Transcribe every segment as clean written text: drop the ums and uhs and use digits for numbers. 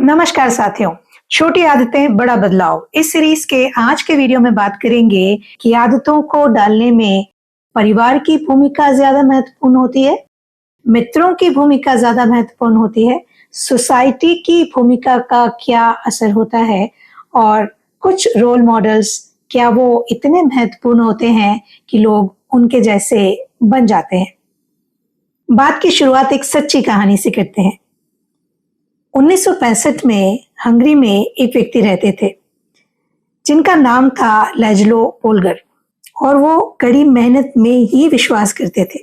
नमस्कार साथियों। छोटी आदतें बड़ा बदलाव इस सीरीज के आज के वीडियो में बात करेंगे कि आदतों को डालने में परिवार की भूमिका ज्यादा महत्वपूर्ण होती है, मित्रों की भूमिका ज्यादा महत्वपूर्ण होती है, सोसाइटी की भूमिका का क्या असर होता है और कुछ रोल मॉडल्स क्या वो इतने महत्वपूर्ण होते हैं कि लोग उनके जैसे बन जाते हैं। बात की शुरुआत एक सच्ची कहानी से करते हैं। 1965 में हंगरी में एक व्यक्ति रहते थे जिनका नाम था लैज़लो पोलगर और वो कड़ी मेहनत में ही विश्वास करते थे।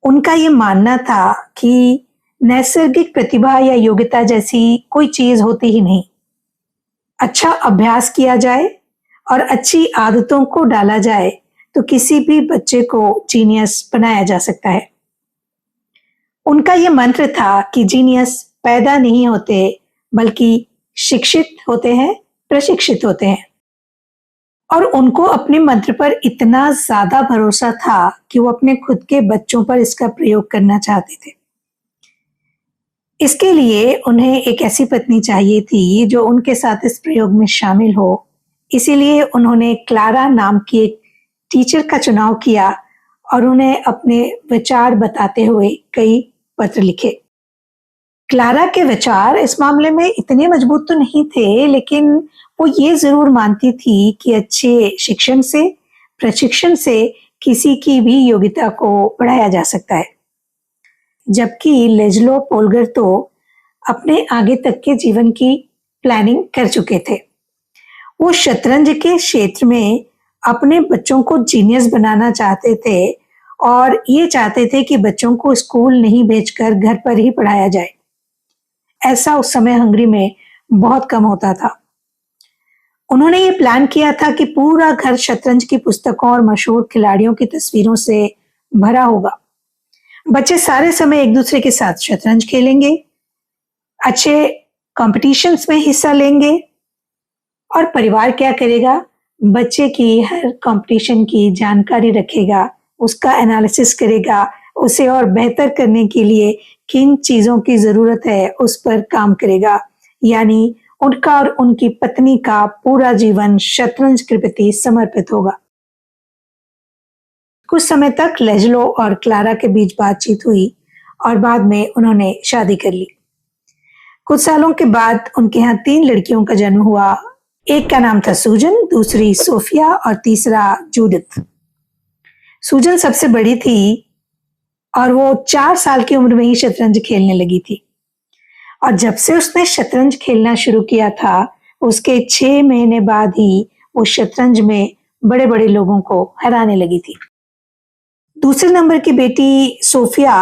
उनका ये मानना था कि नैसर्गिक प्रतिभा या योग्यता जैसी कोई चीज होती ही नहीं। अच्छा अभ्यास किया जाए और अच्छी आदतों को डाला जाए तो किसी भी बच्चे को जीनियस बनाया जा सकता है। उनका ये मंत्र था कि जीनियस पैदा नहीं होते बल्कि शिक्षित होते हैं, प्रशिक्षित होते हैं। और उनको अपने मंत्र पर इतना ज्यादा भरोसा था कि वो अपने खुद के बच्चों पर इसका प्रयोग करना चाहते थे। इसके लिए उन्हें एक ऐसी पत्नी चाहिए थी जो उनके साथ इस प्रयोग में शामिल हो। इसीलिए उन्होंने क्लारा नाम की एक टीचर का चुनाव किया और उन्हें अपने विचार बताते हुए कई पत्र लिखे। क्लारा के विचार इस मामले में इतने मजबूत तो नहीं थे, लेकिन वो ये जरूर मानती थी कि अच्छे शिक्षण से, प्रशिक्षण से किसी की भी योग्यता को बढ़ाया जा सकता है। जबकि लेज़लो पोलगर तो अपने आगे तक के जीवन की प्लानिंग कर चुके थे। वो शतरंज के क्षेत्र में अपने बच्चों को जीनियस बनाना चाहते थे और ये चाहते थे कि बच्चों को स्कूल नहीं भेजकर घर पर ही पढ़ाया जाए। ऐसा उस समय हंगरी में बहुत कम होता था। उन्होंने ये प्लान किया था कि पूरा घर शतरंज की पुस्तकों और मशहूर खिलाड़ियों की तस्वीरों से भरा होगा। बच्चे सारे समय एक दूसरे के साथ शतरंज खेलेंगे, अच्छे कॉम्पिटिशन्स में हिस्सा लेंगे और परिवार क्या करेगा, बच्चे की हर कंपटीशन की जानकारी रखेगा, उसका एनालिसिस करेगा, उसे और बेहतर करने के लिए किन चीजों की जरूरत है उस पर काम करेगा। यानी उनका और उनकी पत्नी का पूरा जीवन शतरंज के प्रति समर्पित होगा। कुछ समय तक लेज़लो और क्लारा के बीच बातचीत हुई और बाद में उन्होंने शादी कर ली। कुछ सालों के बाद उनके यहाँ 3 लड़कियों का जन्म हुआ। एक का नाम था सूजन, दूसरी सोफिया और तीसरा जूडिथ। सूजन सबसे बड़ी थी और वो 4 साल की उम्र में ही शतरंज खेलने लगी थी और जब से उसने शतरंज खेलना शुरू किया था उसके 6 महीने बाद ही वो शतरंज में बड़े बड़े लोगों को हराने लगी थी। दूसरे नंबर की बेटी सोफिया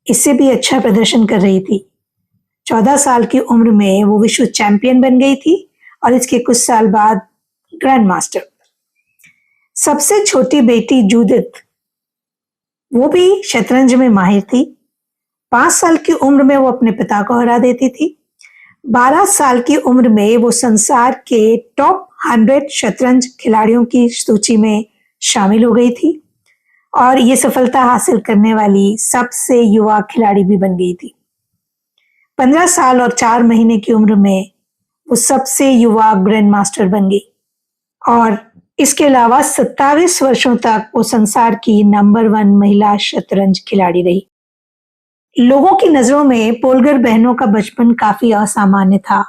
इससे भी अच्छा प्रदर्शन कर रही थी। 14 साल की उम्र में वो विश्व चैंपियन बन गई थी और इसके कुछ साल बाद ग्रैंड मास्टर। सबसे छोटी बेटी जूडिथ वो भी शतरंज में माहिर थी। 5 साल की उम्र में वो अपने पिता को हरा देती थी। 12 साल की उम्र में वो संसार के टॉप 100 शतरंज खिलाड़ियों की सूची में शामिल हो गई थी और ये सफलता हासिल करने वाली सबसे युवा खिलाड़ी भी बन गई थी। 15 साल और 4 महीने की उम्र में वो सबसे युवा ग्रैंड मास्टर बन गई और इसके अलावा 27 वर्षों तक वो संसार की नंबर 1 महिला शतरंज खिलाड़ी रही। लोगों की नजरों में पोलगर बहनों का बचपन काफी असामान्य था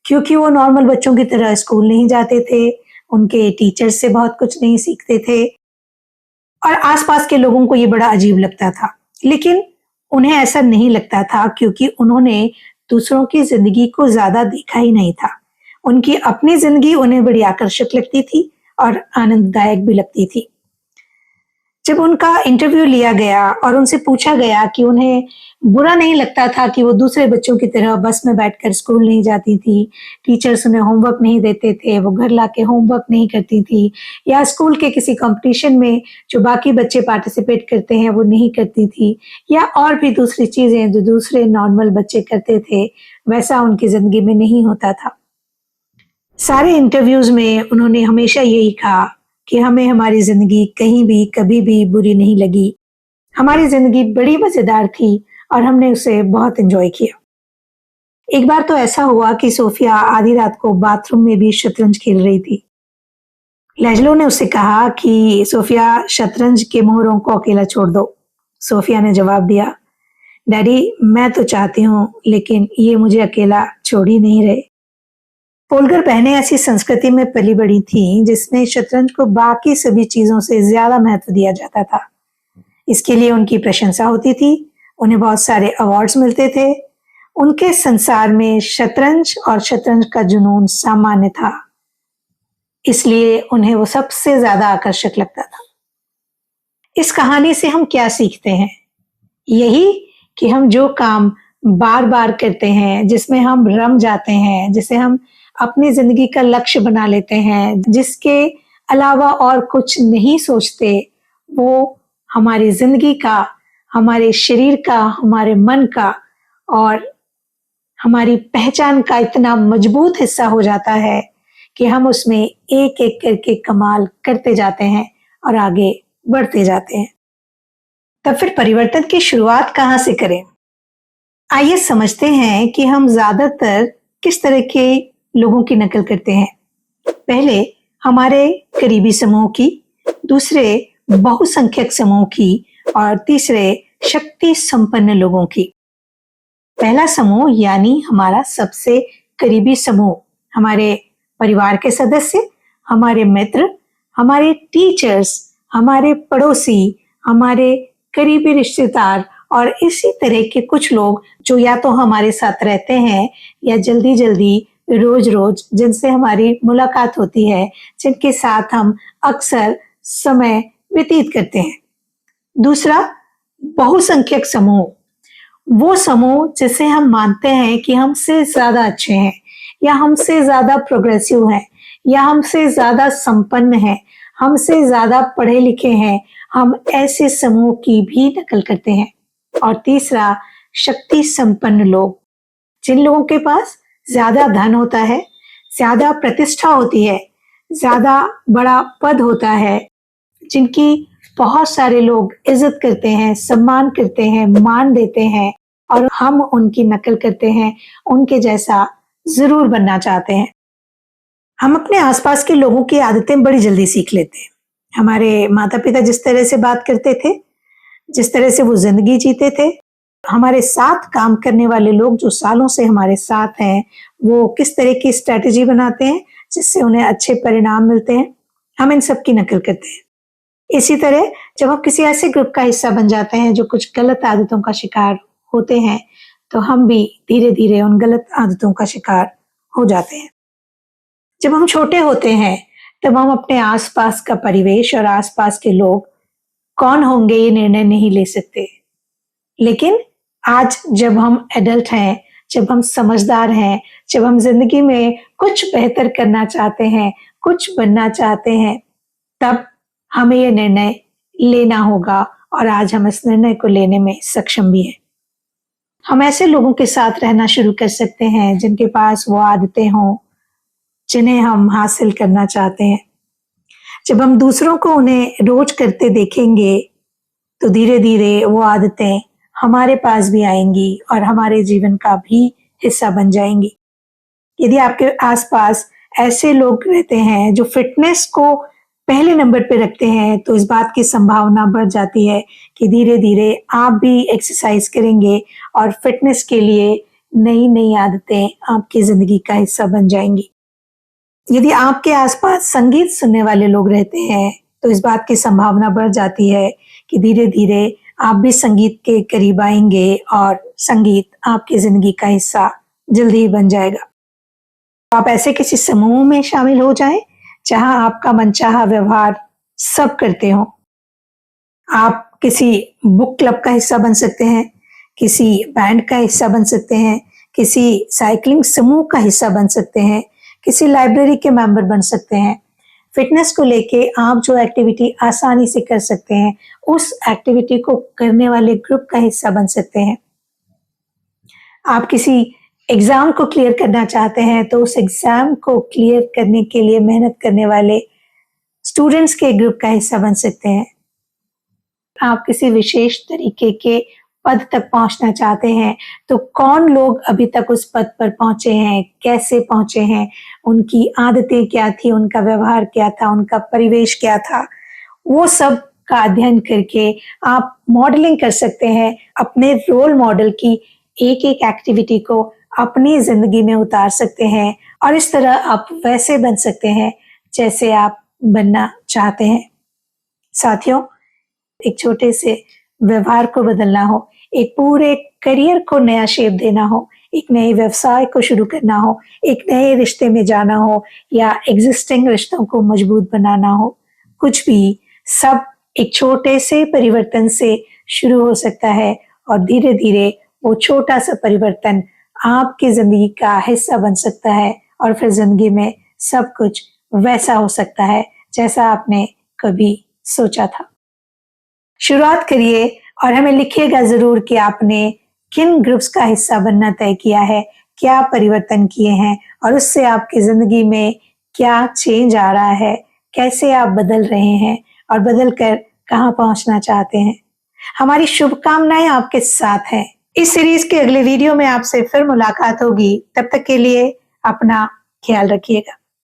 क्योंकि वो नॉर्मल बच्चों की तरह स्कूल नहीं जाते थे, उनके टीचर से बहुत कुछ नहीं सीखते थे और आसपास के लोगों को ये बड़ा अजीब लगता था। लेकिन उन्हें ऐसा नहीं लगता था क्योंकि उन्होंने दूसरों की जिंदगी को ज्यादा देखा ही नहीं था। उनकी अपनी जिंदगी उन्हें बड़ी आकर्षक लगती थी और आनंददायक भी लगती थी। जब उनका इंटरव्यू लिया गया और उनसे पूछा गया कि उन्हें बुरा नहीं लगता था कि वो दूसरे बच्चों की तरह बस में बैठकर स्कूल नहीं जाती थी, टीचर्स उन्हें होमवर्क नहीं देते थे, वो घर लाके होमवर्क नहीं करती थी या स्कूल के किसी कंपटीशन में जो बाकी बच्चे पार्टिसिपेट करते हैं वो नहीं करती थी या और भी दूसरी चीजें जो दूसरे नॉर्मल बच्चे करते थे, वैसा उनकी जिंदगी में नहीं होता था। सारे इंटरव्यूज में उन्होंने हमेशा यही कहा कि हमें हमारी जिंदगी कहीं भी कभी भी बुरी नहीं लगी। हमारी जिंदगी बड़ी मजेदार थी और हमने उसे बहुत एंजॉय किया। एक बार तो ऐसा हुआ कि सोफिया आधी रात को बाथरूम में भी शतरंज खेल रही थी। लैजलो ने उससे कहा कि सोफिया, शतरंज के मोहरों को अकेला छोड़ दो। सोफिया ने जवाब दिया, डैडी मैं तो चाहती हूँ लेकिन ये मुझे अकेला छोड़ ही नहीं रहे। पोलकर बहनें ऐसी संस्कृति में पली बड़ी थीं जिसमें शतरंज को बाकी सभी चीजों से ज्यादा महत्व दिया जाता था। इसके लिए उनकी प्रशंसा होती थी, उन्हें बहुत सारे अवार्ड्स मिलते थे। उनके संसार में शतरंज और शतरंज का जुनून सामान्य था, इसलिए उन्हें वो सबसे ज्यादा आकर्षक लगता था। इस कहानी से हम क्या सीखते हैं? यही कि हम जो काम बार बार करते हैं, जिसमें हम रम जाते हैं, जिसे हम अपनी जिंदगी का लक्ष्य बना लेते हैं, जिसके अलावा और कुछ नहीं सोचते, वो हमारी जिंदगी का, हमारे शरीर का, हमारे मन का और हमारी पहचान का इतना मजबूत हिस्सा हो जाता है कि हम उसमें एक एक करके कमाल करते जाते हैं और आगे बढ़ते जाते हैं। तब फिर परिवर्तन की शुरुआत कहाँ से करें? आइए समझते हैं कि हम ज्यादातर किस तरह के लोगों की नकल करते हैं। पहले हमारे करीबी समूह की, दूसरे बहुसंख्यक समूह की और तीसरे शक्ति संपन्न लोगों की। पहला समूह यानी हमारा सबसे करीबी समूह, हमारे परिवार के सदस्य, हमारे मित्र, हमारे टीचर्स, हमारे पड़ोसी, हमारे करीबी रिश्तेदार और इसी तरह के कुछ लोग जो या तो हमारे साथ रहते हैं या जल्दी जल्दी रोज रोज जिनसे हमारी मुलाकात होती है, जिनके साथ हम अक्सर समय व्यतीत करते हैं। दूसरा बहुसंख्यक समूह, वो समूह जिसे हम मानते हैं कि हमसे ज्यादा अच्छे हैं या हमसे ज्यादा प्रोग्रेसिव हैं या हमसे ज्यादा संपन्न हैं, हमसे ज्यादा पढ़े लिखे हैं, हम ऐसे समूह की भी नकल करते हैं। और तीसरा शक्ति संपन्न लोग, जिन लोगों के पास ज्यादा धन होता है, ज्यादा प्रतिष्ठा होती है, ज्यादा बड़ा पद होता है, जिनकी बहुत सारे लोग इज्जत करते हैं, सम्मान करते हैं, मान देते हैं और हम उनकी नकल करते हैं, उनके जैसा जरूर बनना चाहते हैं। हम अपने आसपास के लोगों की आदतें बड़ी जल्दी सीख लेते हैं। हमारे माता पिता जिस तरह से बात करते थे, जिस तरह से वो जिंदगी जीते थे, हमारे साथ काम करने वाले लोग जो सालों से हमारे साथ हैं, वो किस तरह की स्ट्रेटेजी बनाते हैं जिससे उन्हें अच्छे परिणाम मिलते हैं, हम इन सब की नकल करते हैं। इसी तरह जब हम किसी ऐसे ग्रुप का हिस्सा बन जाते हैं जो कुछ गलत आदतों का शिकार होते हैं, तो हम भी धीरे धीरे उन गलत आदतों का शिकार हो जाते हैं। जब हम छोटे होते हैं तब हम अपने आसपास का परिवेश और आसपास के लोग कौन होंगे ये निर्णय नहीं ले सकते, लेकिन आज जब हम एडल्ट हैं, जब हम समझदार हैं, जब हम जिंदगी में कुछ बेहतर करना चाहते हैं, कुछ बनना चाहते हैं, तब हमें ये निर्णय लेना होगा और आज हम इस निर्णय को लेने में सक्षम भी हैं। हम ऐसे लोगों के साथ रहना शुरू कर सकते हैं जिनके पास वो आदतें हों जिन्हें हम हासिल करना चाहते हैं। जब हम दूसरों को उन्हें रोज करते देखेंगे तो धीरे धीरे वो आदतें हमारे पास भी आएंगी और हमारे जीवन का भी हिस्सा बन जाएंगी। यदि आपके आसपास ऐसे लोग रहते हैं जो फिटनेस को पहले नंबर पे रखते हैं, तो इस बात की संभावना बढ़ जाती है कि धीरे धीरे आप भी एक्सरसाइज करेंगे और फिटनेस के लिए नई नई आदतें आपकी जिंदगी का हिस्सा बन जाएंगी। यदि आपके आसपास संगीत सुनने वाले लोग रहते हैं, तो इस बात की संभावना बढ़ जाती है कि धीरे धीरे आप भी संगीत के करीब आएंगे और संगीत आपकी जिंदगी का हिस्सा जल्दी ही बन जाएगा। आप ऐसे किसी समूह में शामिल हो जाएं जहां आपका मनचाहा व्यवहार सब करते हो। आप किसी बुक क्लब का हिस्सा बन सकते हैं, किसी बैंड का हिस्सा बन सकते हैं, किसी साइकिलिंग समूह का हिस्सा बन सकते हैं, किसी लाइब्रेरी के मेंबर बन सकते हैं। फिटनेस को लेके आप जो एक्टिविटी आसानी से कर सकते हैं, उस एक्टिविटी को करने वाले ग्रुप का हिस्सा बन सकते हैं। आप किसी एग्जाम को क्लियर करना चाहते हैं तो उस एग्जाम को क्लियर करने के लिए मेहनत करने वाले स्टूडेंट्स के ग्रुप का हिस्सा बन सकते हैं। आप किसी विशेष तरीके के पद तक पहुंचना चाहते हैं तो कौन लोग अभी तक उस पद पर पहुंचे हैं, कैसे पहुंचे हैं, उनकी आदतें क्या थी, उनका व्यवहार क्या था, उनका परिवेश क्या था, वो सब का अध्ययन करके आप मॉडलिंग कर सकते हैं। अपने रोल मॉडल की एक एक एक्टिविटी को अपनी जिंदगी में उतार सकते हैं और इस तरह आप वैसे बन सकते हैं जैसे आप बनना चाहते हैं। साथियों, एक छोटे से व्यवहार को बदलना हो, एक पूरे करियर को नया शेप देना हो, एक नए व्यवसाय को शुरू करना हो, एक नए रिश्ते में जाना हो या एग्जिस्टिंग रिश्तों को मजबूत बनाना हो, कुछ भी, सब एक छोटे से परिवर्तन से शुरू हो सकता है और धीरे धीरे वो छोटा सा परिवर्तन आपकी जिंदगी का हिस्सा बन सकता है और फिर जिंदगी में सब कुछ वैसा हो सकता है जैसा आपने कभी सोचा था। शुरुआत करिए और हमें लिखिएगा जरूर कि आपने किन ग्रुप्स का हिस्सा बनना तय किया है, क्या परिवर्तन किए हैं और उससे आपकी जिंदगी में क्या चेंज आ रहा है, कैसे आप बदल रहे हैं और बदल कर कहाँ पहुंचना चाहते हैं। हमारी शुभकामनाएं आपके साथ हैं। इस सीरीज के अगले वीडियो में आपसे फिर मुलाकात होगी। तब तक के लिए अपना ख्याल रखिएगा।